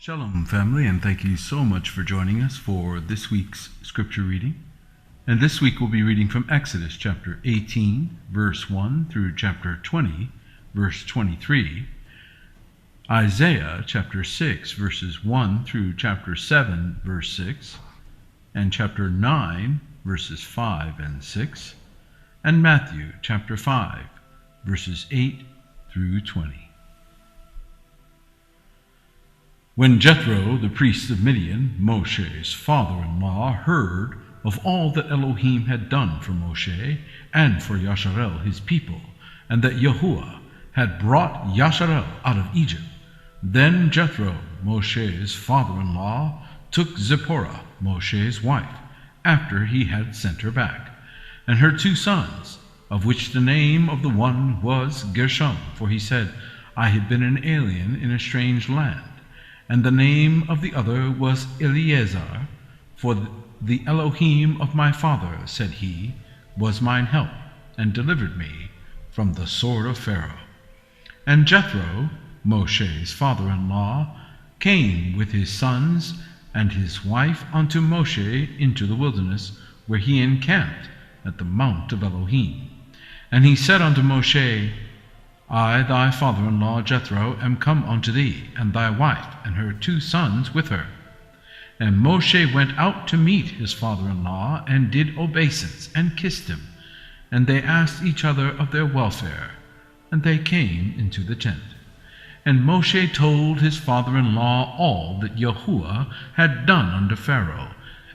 Shalom, family, and thank you so much for joining us for this week's scripture reading. And this week we'll be reading from Exodus chapter 18, verse 1 through chapter 20, verse 23, Isaiah chapter 6, verses 1 through chapter 7, verse 6, and chapter 9, verses 5 and 6, and Matthew chapter 5, verses 8 through 20. When Jethro, the priest of Midian, Moshe's father-in-law, heard of all that Elohim had done for Moshe and for YashaYahu his people, and that Yahuwah had brought YashaYahu out of Egypt, then Jethro, Moshe's father-in-law, took Zipporah, Moshe's wife, after he had sent her back, and her 2 sons, of which the name of the one was Gershom, for he said, I had been an alien in a strange land. And the name of the other was Eleazar, for the Elohim of my father, said he, was mine help, and delivered me from the sword of Pharaoh. And Jethro, Moshe's father-in-law, came with his sons and his wife unto Moshe into the wilderness, where he encamped at the mount of Elohim. And he said unto Moshe, I, thy father-in-law Jethro, am come unto thee, and thy wife, and her 2 sons with her. And Moshe went out to meet his father-in-law, and did obeisance, and kissed him. And they asked each other of their welfare, and they came into the tent. And Moshe told his father-in-law all that Yahuwah had done unto Pharaoh,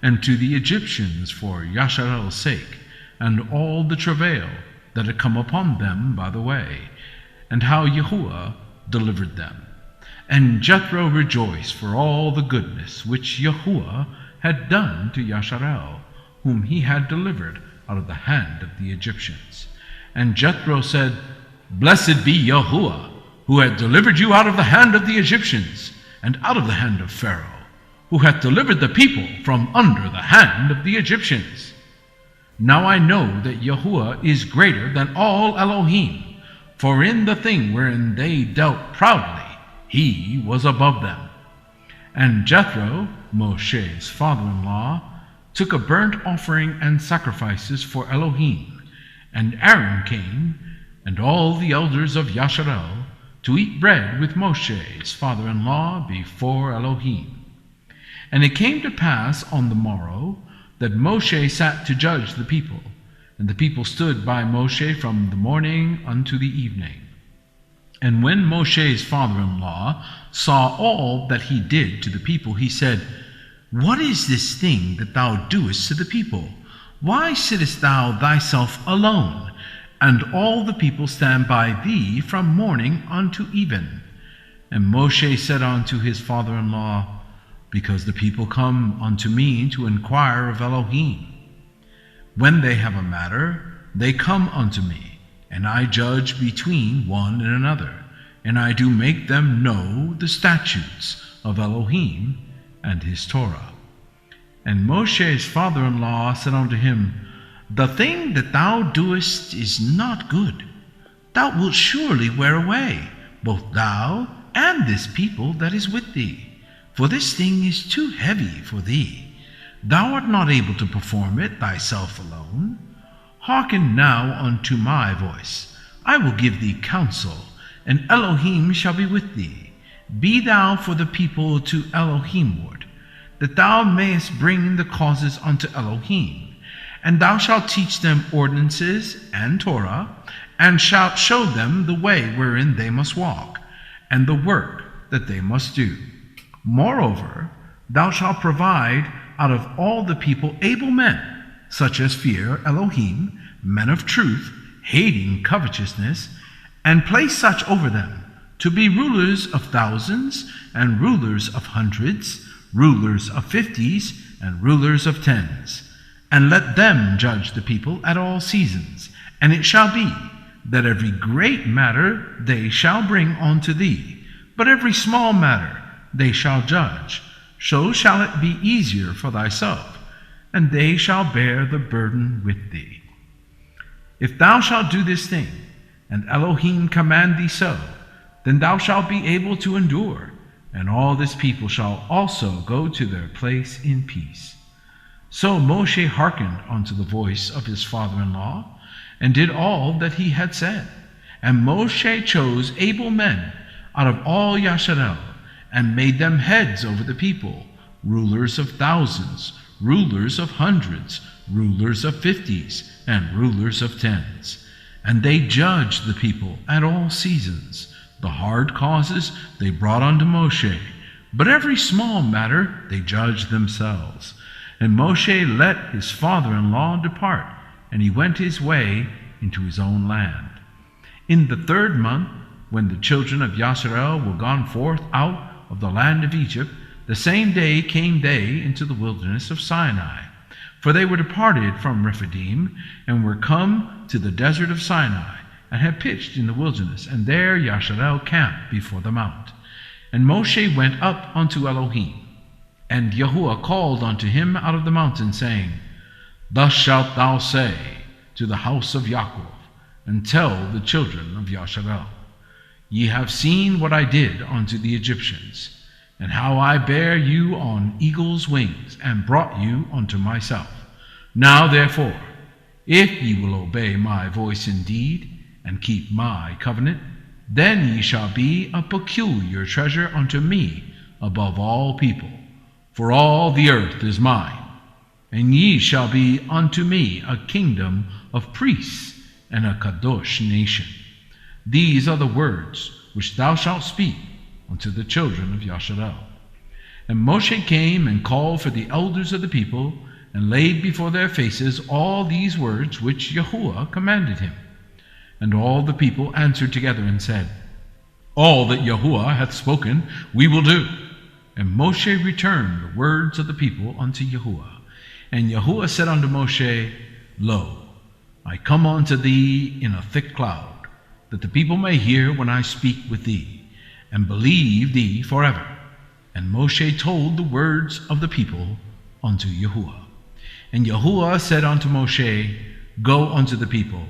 and to the Egyptians for YashaYahu's sake, and all the travail that had come upon them by the way, and how Yahuwah delivered them. And Jethro rejoiced for all the goodness which Yahuwah had done to YashaYahu, whom he had delivered out of the hand of the Egyptians. And Jethro said, Blessed be Yahuwah, who hath delivered you out of the hand of the Egyptians, and out of the hand of Pharaoh, who hath delivered the people from under the hand of the Egyptians. Now I know that Yahuwah is greater than all Elohim, for in the thing wherein they dealt proudly, he was above them. And Jethro, Moshe's father-in-law, took a burnt offering and sacrifices for Elohim. And Aaron came, and all the elders of YashaYahu, to eat bread with Moshe's father-in-law before Elohim. And it came to pass on the morrow that Moshe sat to judge the people. And the people stood by Moshe from the morning unto the evening. And when Moshe's father-in-law saw all that he did to the people, he said, What is this thing that thou doest to the people? Why sittest thou thyself alone, and all the people stand by thee from morning unto even? And Moshe said unto his father-in-law, Because the people come unto me to inquire of Elohim. When they have a matter, they come unto me, and I judge between one and another, and I do make them know the statutes of Elohim and his Torah. And Moshe's father-in-law said unto him, The thing that thou doest is not good. Thou wilt surely wear away, both thou and this people that is with thee, for this thing is too heavy for thee. Thou art not able to perform it thyself alone. Hearken now unto my voice. I will give thee counsel, and Elohim shall be with thee. Be thou for the people to Elohimward, that thou mayest bring the causes unto Elohim. And thou shalt teach them ordinances and Torah, and shalt show them the way wherein they must walk, and the work that they must do. Moreover, thou shalt provide out of all the people able men, such as fear Elohim, men of truth, hating covetousness, and place such over them, to be rulers of thousands, and rulers of hundreds, rulers of 50s, and rulers of 10s. And let them judge the people at all seasons. And it shall be, that every great matter they shall bring unto thee, but every small matter they shall judge. So shall it be easier for thyself, and they shall bear the burden with thee. If thou shalt do this thing, and Elohim command thee so, then thou shalt be able to endure, and all this people shall also go to their place in peace. So Moshe hearkened unto the voice of his father-in-law, and did all that he had said. And Moshe chose able men out of all Yasharel, and made them heads over the people, rulers of thousands, rulers of hundreds, rulers of 50s, and rulers of 10s. And they judged the people at all seasons. The hard causes they brought unto Moshe, but every small matter they judged themselves. And Moshe let his father-in-law depart, and he went his way into his own land. In the 3rd month, when the children of Yasharel were gone forth out of the land of Egypt, the same day came they into the wilderness of Sinai. For they were departed from Rephidim, and were come to the desert of Sinai, and had pitched in the wilderness, and there Yasharel camped before the mount. And Moshe went up unto Elohim, and Yahuwah called unto him out of the mountain, saying, Thus shalt thou say to the house of Yaakov, and tell the children of Yasharel, Ye have seen what I did unto the Egyptians, and how I bare you on eagle's wings, and brought you unto myself. Now therefore, if ye will obey my voice indeed, and keep my covenant, then ye shall be a peculiar treasure unto me above all people, for all the earth is mine. And ye shall be unto me a kingdom of priests, and a kadosh nation. These are the words which thou shalt speak unto the children of Yasharel. And Moshe came and called for the elders of the people, and laid before their faces all these words which Yahuwah commanded him. And all the people answered together and said, All that Yahuwah hath spoken we will do. And Moshe returned the words of the people unto Yahuwah. And Yahuwah said unto Moshe, Lo, I come unto thee in a thick cloud, that the people may hear when I speak with thee, and believe thee forever. And Moshe told the words of the people unto Yahuwah. And Yahuwah said unto Moshe, Go unto the people,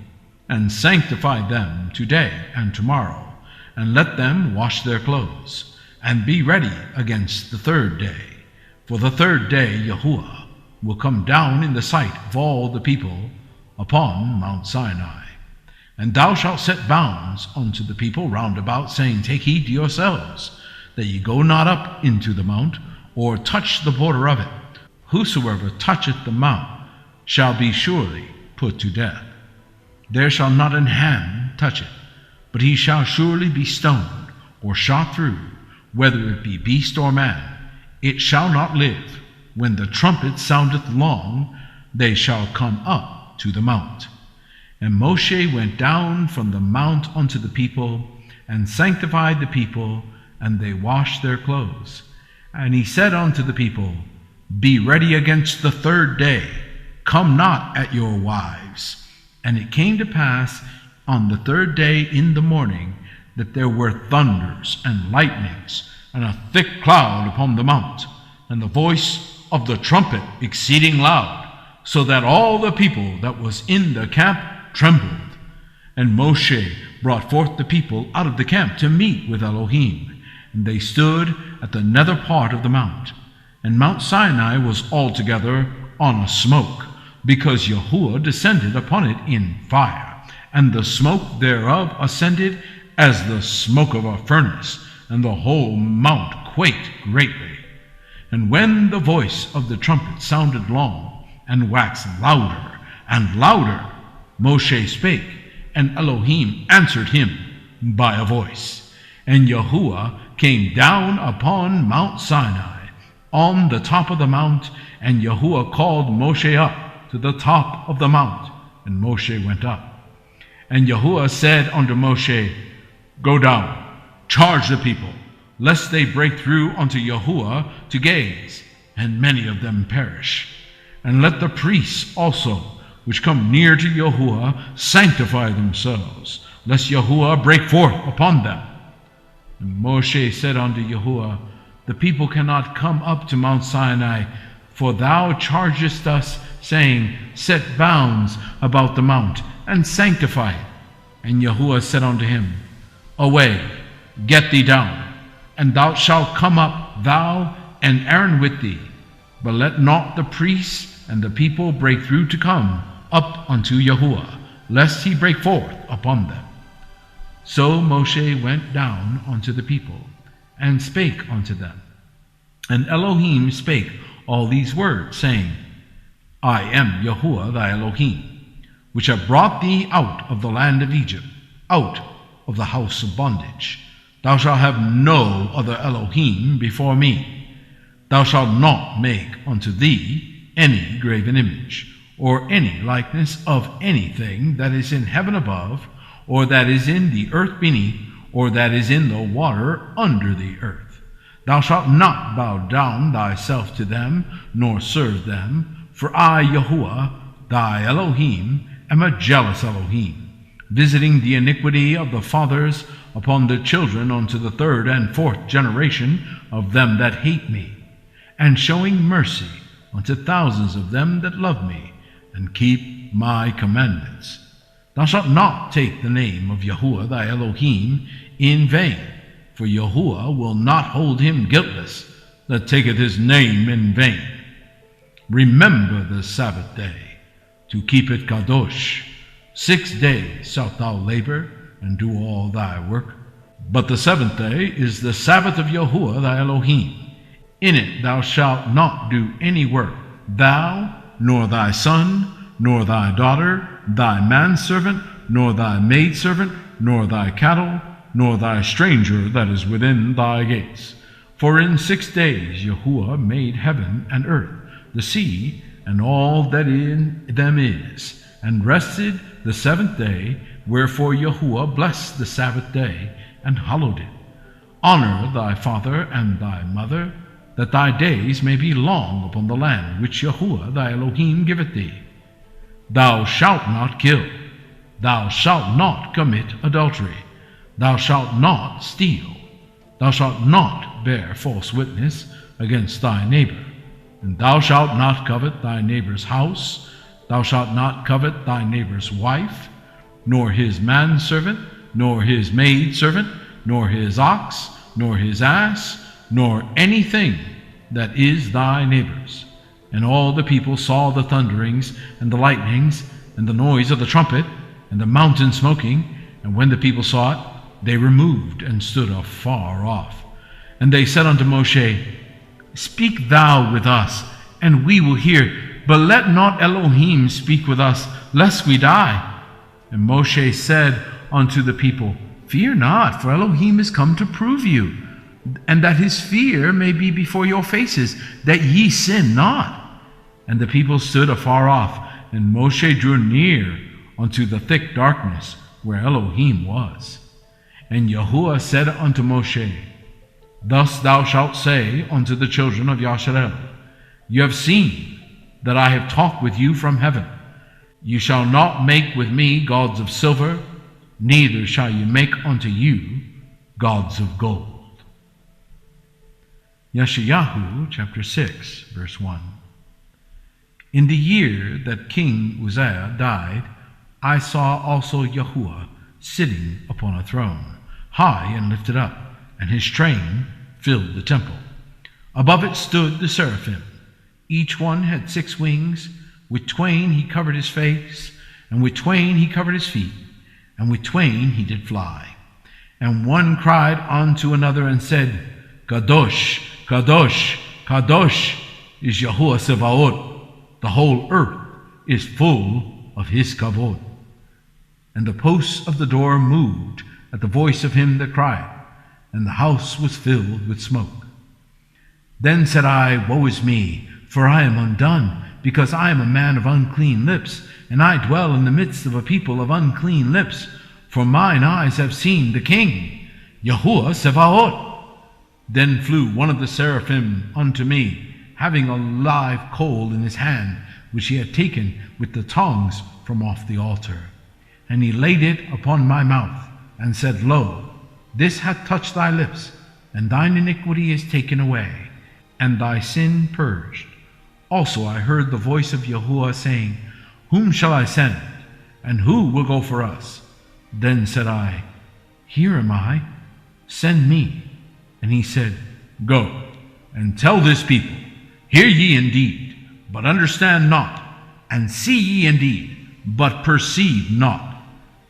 and sanctify them today and tomorrow, and let them wash their clothes, and be ready against the 3rd day. For the 3rd day Yahuwah will come down in the sight of all the people upon Mount Sinai. And thou shalt set bounds unto the people round about, saying, Take heed to yourselves, that ye go not up into the mount, or touch the border of it. Whosoever toucheth the mount shall be surely put to death. There shall not an hand touch it, but he shall surely be stoned, or shot through, whether it be beast or man. It shall not live. When the trumpet soundeth long, they shall come up to the mount. And Moshe went down from the mount unto the people, and sanctified the people, and they washed their clothes. And he said unto the people, Be ready against the 3rd day, come not at your wives. And it came to pass on the 3rd day in the morning, that there were thunders and lightnings, and a thick cloud upon the mount, and the voice of the trumpet exceeding loud, so that all the people that was in the camp trembled. And Moshe brought forth the people out of the camp to meet with Elohim, and they stood at the nether part of the mount. And Mount Sinai was altogether on a smoke, because Yahuwah descended upon it in fire, and the smoke thereof ascended as the smoke of a furnace, and the whole mount quaked greatly. And when the voice of the trumpet sounded long, and waxed louder and louder, Moshe spake, and Elohim answered him by a voice. And Yahuwah came down upon Mount Sinai, on the top of the mount, and Yahuwah called Moshe up to the top of the mount, and Moshe went up. And Yahuwah said unto Moshe, Go down, charge the people, lest they break through unto Yahuwah to gaze, and many of them perish. And let the priests also, which come near to Yahuwah, sanctify themselves, lest Yahuwah break forth upon them. And Moshe said unto Yahuwah, The people cannot come up to Mount Sinai, for thou chargest us, saying, Set bounds about the mount, and sanctify it. And Yahuwah said unto him, Away, get thee down, and thou shalt come up, thou and Aaron with thee. But let not the priests and the people break through to come up unto Yahuwah, lest he break forth upon them. So Moshe went down unto the people, and spake unto them. And Elohim spake all these words, saying, I am Yahuwah thy Elohim, which have brought thee out of the land of Egypt, out of the house of bondage. Thou shalt have no other Elohim before me. Thou shalt not make unto thee any graven image, or any likeness of anything that is in heaven above, or that is in the earth beneath, or that is in the water under the earth. Thou shalt not bow down thyself to them, nor serve them, for I, Yahuwah, thy Elohim, am a jealous Elohim, visiting the iniquity of the fathers upon the children unto the third and fourth generation of them that hate me, and showing mercy unto thousands of them that love me, and keep my commandments. Thou shalt not take the name of Yahuwah thy Elohim in vain, for Yahuwah will not hold him guiltless that taketh his name in vain. Remember the Sabbath day, to keep it kadosh. 6 days shalt thou labor, and do all thy work. But the seventh day is the Sabbath of Yahuwah thy Elohim. In it thou shalt not do any work, thou, nor thy son, nor thy daughter, thy manservant, nor thy maidservant, nor thy cattle, nor thy stranger that is within thy gates. For in 6 days Yahuwah made heaven and earth, the sea, and all that in them is, and rested the seventh day. Wherefore Yahuwah blessed the Sabbath day, and hallowed it. Honor thy father and thy mother, that thy days may be long upon the land which Yahuwah thy Elohim giveth thee. Thou shalt not kill. Thou shalt not commit adultery. Thou shalt not steal. Thou shalt not bear false witness against thy neighbor. And thou shalt not covet thy neighbor's house. Thou shalt not covet thy neighbor's wife, nor his manservant, nor his maidservant, nor his ox, nor his ass, nor anything that is thy neighbor's. And all the people saw the thunderings, and the lightnings, and the noise of the trumpet, and the mountain smoking. And when the people saw it, they removed and stood afar off. And they said unto Moshe, Speak thou with us, and we will hear, but let not Elohim speak with us, lest we die. And Moshe said unto the people, Fear not, for Elohim is come to prove you, and that his fear may be before your faces, that ye sin not. And the people stood afar off, and Moshe drew near unto the thick darkness where Elohim was. And Yahuwah said unto Moshe, Thus thou shalt say unto the children of YashaRel, You have seen that I have talked with you from heaven. You shall not make with me gods of silver, neither shall you make unto you gods of gold. YashaYahu chapter 6, verse 1. In the year that King Uzziah died, I saw also Yahuwah sitting upon a throne, high and lifted up, and his train filled the temple. Above it stood the seraphim. Each one had 6 wings. With twain he covered his face, and with twain he covered his feet, and with twain he did fly. And one cried unto another and said, Kadosh, Kadosh, Kadosh is Yahuwah Sevaot. The whole earth is full of his kavod. And the posts of the door moved at the voice of him that cried, and the house was filled with smoke. Then said I, Woe is me, for I am undone, because I am a man of unclean lips, and I dwell in the midst of a people of unclean lips, for mine eyes have seen the King, Yahuwah Sevaot. Then flew one of the seraphim unto me, having a live coal in his hand, which he had taken with the tongs from off the altar. And he laid it upon my mouth, and said, Lo, this hath touched thy lips, and thine iniquity is taken away, and thy sin purged. Also I heard the voice of Yahuwah saying, Whom shall I send, and who will go for us? Then said I, Here am I, send me. And he said, Go, and tell this people, Hear ye indeed, but understand not, and see ye indeed, but perceive not.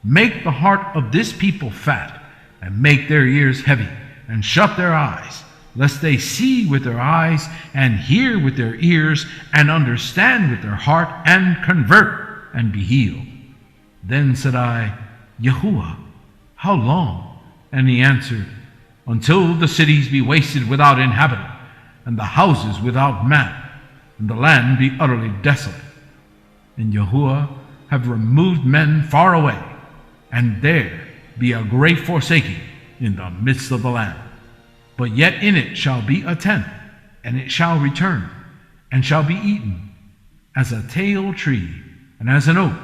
Make the heart of this people fat, and make their ears heavy, and shut their eyes, lest they see with their eyes, and hear with their ears, and understand with their heart, and convert, and be healed. Then said I, Yahuwah, how long? And he answered, Until the cities be wasted without inhabitant, and the houses without man, and the land be utterly desolate. And Yahuwah have removed men far away, and there be a great forsaking in the midst of the land. But yet in it shall be a tent, and it shall return, and shall be eaten, as a tall tree, and as an oak,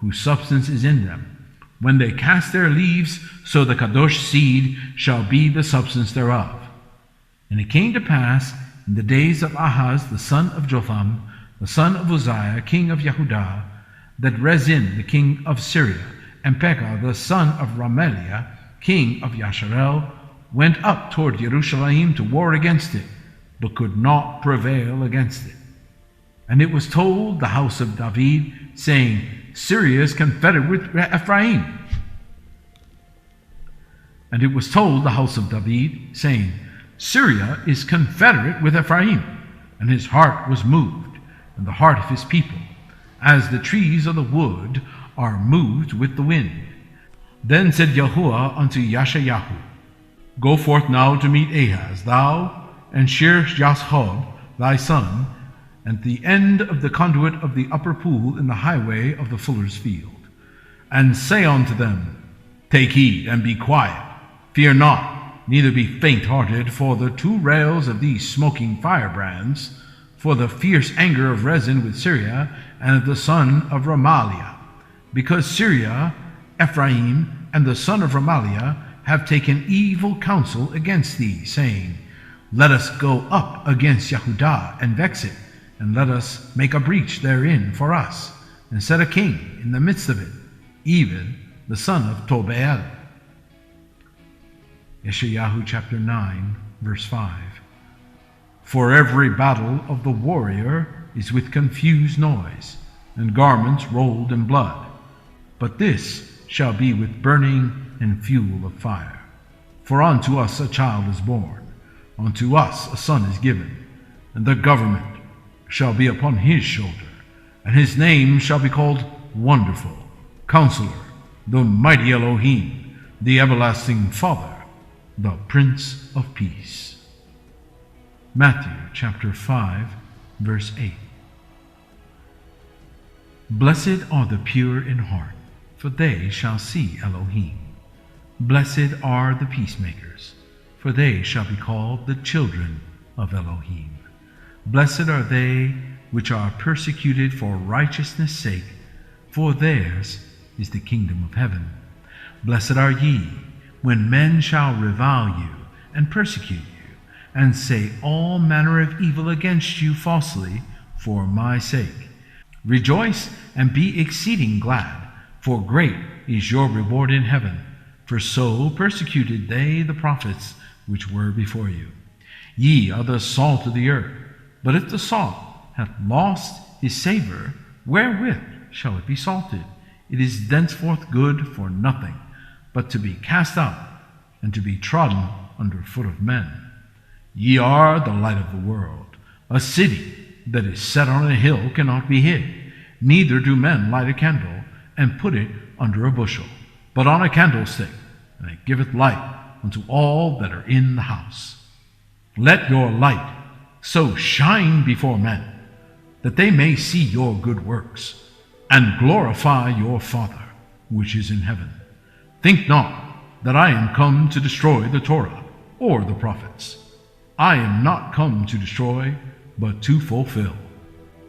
whose substance is in them. When they cast their leaves, so the Kadosh seed shall be the substance thereof. And it came to pass in the days of Ahaz the son of Jotham, the son of Uzziah, king of Yehudah, that Rezin the king of Syria, and Pekah the son of Remaliah, king of Yasharel, went up toward Jerusalem to war against it, but could not prevail against it. And it was told the house of David, saying, Syria is confederate with Ephraim. And it was told the house of David, saying, Syria is confederate with Ephraim. And his heart was moved, and the heart of his people, as the trees of the wood are moved with the wind. Then said Yahuwah unto YashaYahu, Go forth now to meet Ahaz, thou and Shir-Jashob thy son, at the end of the conduit of the upper pool in the highway of the fuller's field. And say unto them, Take heed and be quiet, fear not, neither be faint-hearted for the 2 rails of these smoking firebrands, for the fierce anger of Rezin with Syria, and of the son of Remaliah. Because Syria, Ephraim, and the son of Remaliah have taken evil counsel against thee, saying, Let us go up against Yehudah and vex it, and let us make a breach therein for us, and set a king in the midst of it, even the son of Tobael. YashaYahu chapter 9, verse 5. For every battle of the warrior is with confused noise, and garments rolled in blood. But this shall be with burning and fuel of fire. For unto us a child is born, unto us a son is given, and the government shall be upon his shoulder, and his name shall be called Wonderful, Counselor, the Mighty Elohim, the Everlasting Father, the Prince of Peace. Matthew chapter 5, verse 8. Blessed are the pure in heart, for they shall see Elohim. Blessed are the peacemakers, for they shall be called the children of Elohim. Blessed are they which are persecuted for righteousness' sake, for theirs is the kingdom of heaven. Blessed are ye, when men shall revile you, and persecute you, and say all manner of evil against you falsely, for my sake. Rejoice and be exceeding glad, for great is your reward in heaven. For so persecuted they the prophets which were before you. Ye are the salt of the earth. But if the salt hath lost his savour, wherewith shall it be salted? It is thenceforth good for nothing, but to be cast out, and to be trodden under foot of men. Ye are the light of the world. A city that is set on a hill cannot be hid. Neither do men light a candle, and put it under a bushel, but on a candlestick, and it giveth light unto all that are in the house. Let your light so shine before men, that they may see your good works, and glorify your Father which is in heaven. Think not that I am come to destroy the Torah or the prophets. I am not come to destroy, but to fulfill.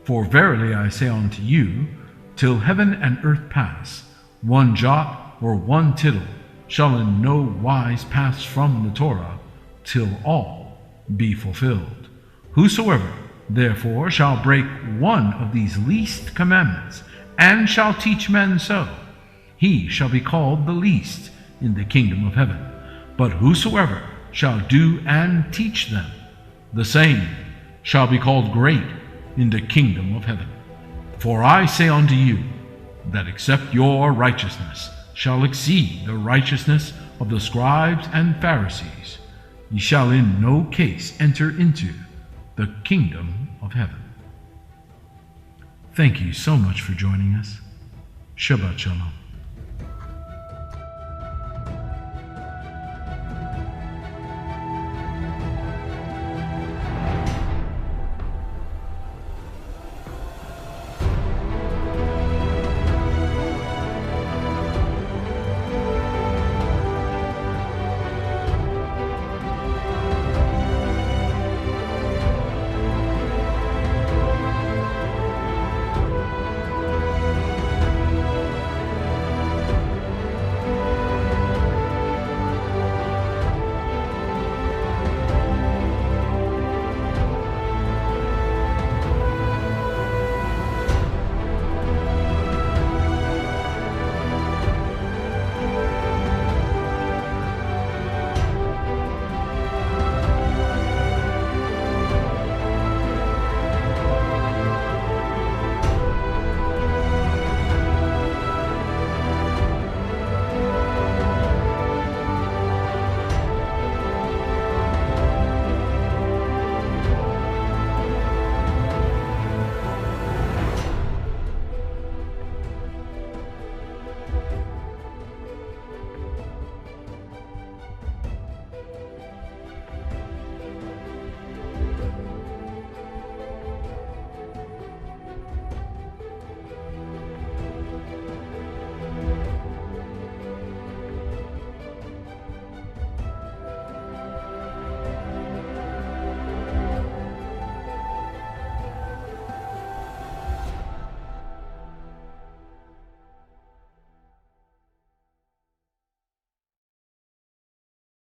For verily I say unto you, till heaven and earth pass, one jot or one tittle shall in no wise pass from the Torah, till all be fulfilled. Whosoever therefore shall break one of these least commandments, and shall teach men so, he shall be called the least in the kingdom of heaven. But whosoever shall do and teach them, the same shall be called great in the kingdom of heaven. For I say unto you, that except your righteousness shall exceed the righteousness of the scribes and Pharisees, ye shall in no case enter into the kingdom of heaven. Thank you so much for joining us. Shabbat Shalom.